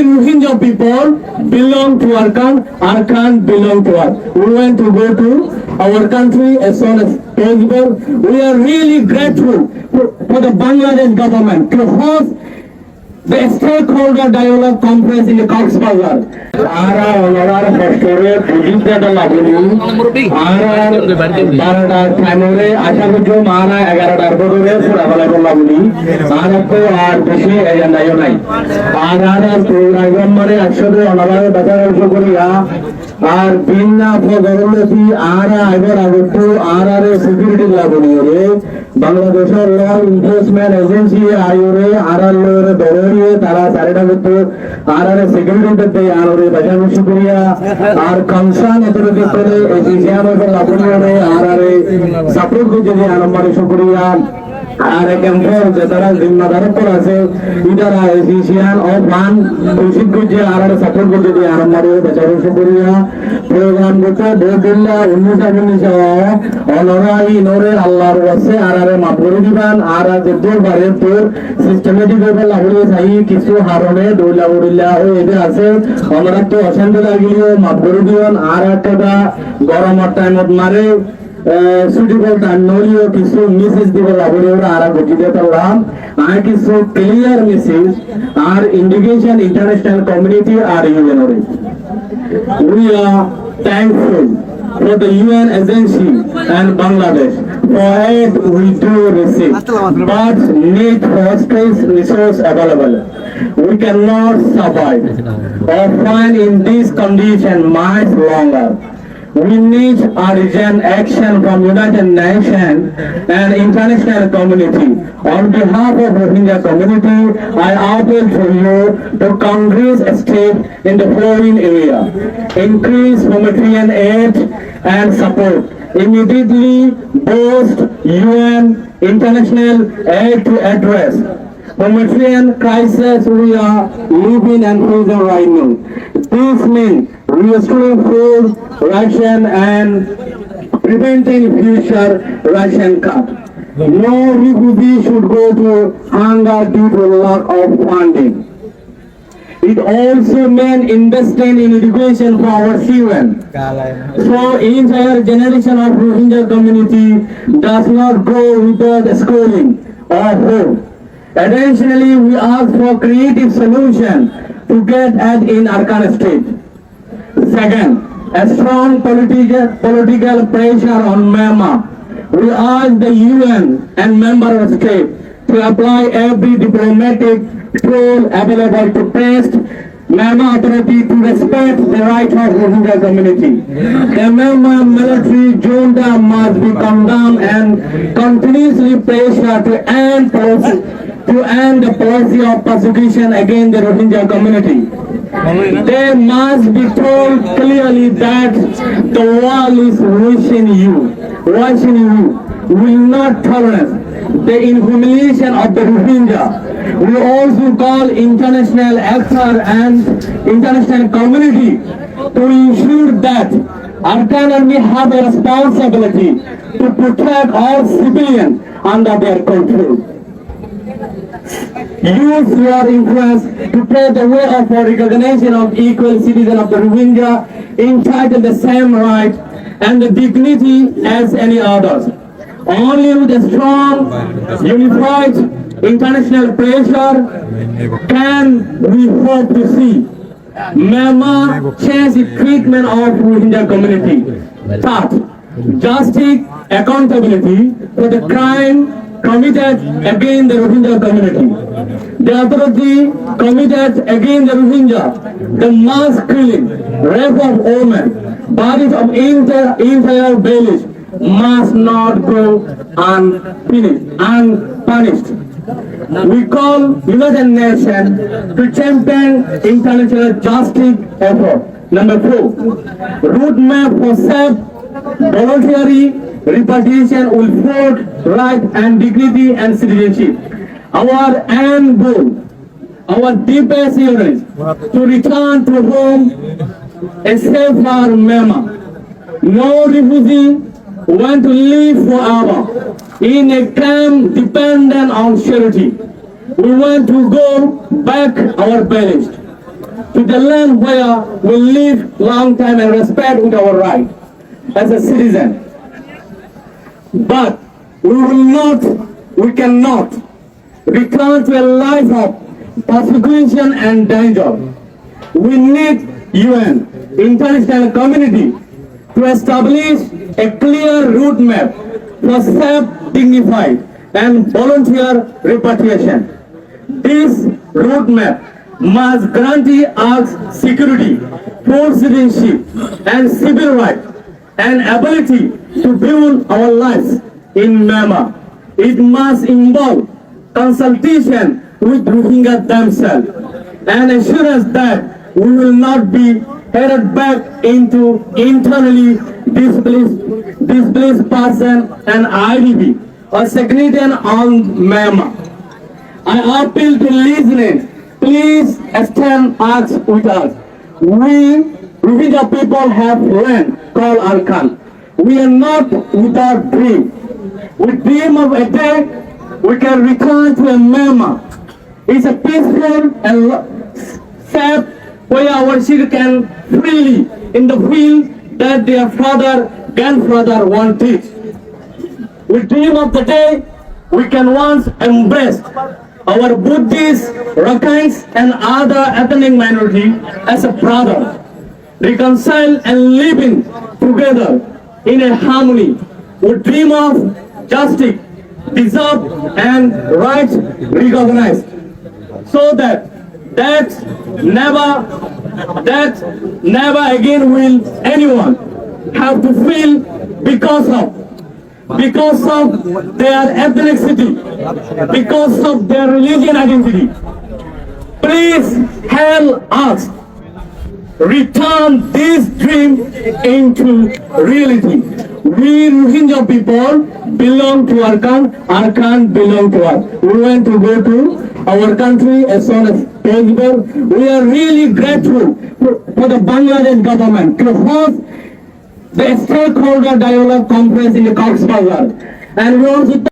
Rohingya people belong to Arkan belong to us. We want to go to our country as soon as possible. We are really grateful for the Bangladesh government to host the stakeholder dialogue conference in the Cox's Bazar. Ara onarar hostore pujita labuni ara barada primore asha kujo mara 11 bodore surabala labuni ara ko ar beshi agenda yo nai ara program mare akshore onarar bazar shukriya আর বিনা ফগরলতি আরা এবার আগতো আরারে security লাগুনি রে বাংলাদেশের law enforcement agency আইরে আরার লরে দররিয়ে তারা সারেটা করতে আরারে security দে আরে বাজার শুকরিয়া আর কনসার্ন অথরিটি করে এজিএম এর লাগুনি রে আরারে সাপোর্ট করে যে আরম্ভরে শুকরিয়া আর ক্যাম্পের যারা জিম্মাদার পর আছে ইদারা এজিএম অফ ওয়ান উচিত যে আরারে সাপোর্ট করে যে আরম্ভরে বাজার শুকরিয়া প্রোগ্রাম করতে বেদুল্লাহ উন্নতি অনরাই নরে আল্লাহর ওয়াসে আরারে মাফুরি দিবান আর যদুর বারে তোর সিস্টেমেটিক ভাবে লাগলে চাই কিছু হারণে দৌলা উড়িল্লা ও এবে আছে আমরা তো অশান্তি লাগিলেও মাফুরি দিবান আর একটা গরমের টাইমত মারে suitable time নলিও কিছু মেসেজ দিব লাগলে ওরা আর বুঝিতে পারলাম আর কিছু ক্লিয়ার মেসেজ আর ইন্ডিকেশন ইন্টারন্যাশনাল কমিউনিটি আর ইউএনওরে We are thankful for the UN agency and Bangladesh for aid we do receive, but need for space resource available. We cannot survive or find in this condition much longer. We need urgent action from United Nations and international community. On behalf of Rohingya community, I appeal to you to Congress step in the following area. Increase humanitarian aid and support. Immediately boost UN international aid to address humanitarian crisis we are living and facing right now. This means restoring food, ration and preventing future ration cut. No refugee should go to hunger due to lack of funding. It also means investing in education for our children. So entire generation of Rohingya community does not go without schooling or hope. Additionally, we ask for creative solution to get at in Arkan state. Second, a strong political pressure on Myanmar. We ask the UN and member states to apply every diplomatic tool available to press Myanmar authority to respect the right of Rohingya community. The Myanmar military junta must be condemned and continuously pressure to end the policy of persecution against the Rohingya community. They must be told clearly that the world is watching you, will not tolerate the humiliation of the Rohingya. We also call international actors and international community to ensure that Arkan Army have a responsibility to protect all civilians under their control. Use your influence to pave the way for recognition of equal citizen of the Rohingya entitled the same right and the dignity as any others. Only with a strong, unified international pressure can we hope to see Myanmar change the treatment of Rohingya community. Third, justice, accountability for the crime committed against the Rohingya community. The authority committed against the Rohingya, the mass killing, rape of women, bodies of entire village must not go unpunished. We call United Nations to champion international justice effort. Number 4, roadmap for safe voluntary repatriation will afford right and dignity and citizenship. Our end goal, our deepest yearning to return to home a safer Myanmar. No refugee want to live forever in a camp dependent on charity. We want to go back our village. to the land where we live long time and respect with our right as a citizen. But we cannot return to a life of persecution and danger. We need UN, international community, to establish a clear roadmap for safe, dignified, and volunteer repatriation. This roadmap must guarantee us security, full citizenship, and civil rights, and ability to build our lives in Myanmar. It must involve consultation with Rohingya themselves and assurance that we will not be headed back into internally displaced person and IDP or sectarian on Myanmar. I appeal to listeners, please stand us with us. We Rohingya people have land called Arkan. We are not without dream. We dream of a day we can return to a Myanmar. It's a peaceful and safe where our children can freely in the field that their grandfather wanted. We dream of the day we can once embrace our Buddhists, Rakhines and other ethnic minority as a brother, reconcile and living together in a harmony. We dream of justice, deserved and rights recognized, so that never again will anyone have to feel because of their ethnicity, because of their religion identity. Please help us return this dream into reality. We Rohingya people belong to Arkan, Arkan belong to us. We want to go to our country as soon as possible. We are really grateful for the Bangladesh government to host the stakeholder dialogue conference in the Cox's Bazar. And we also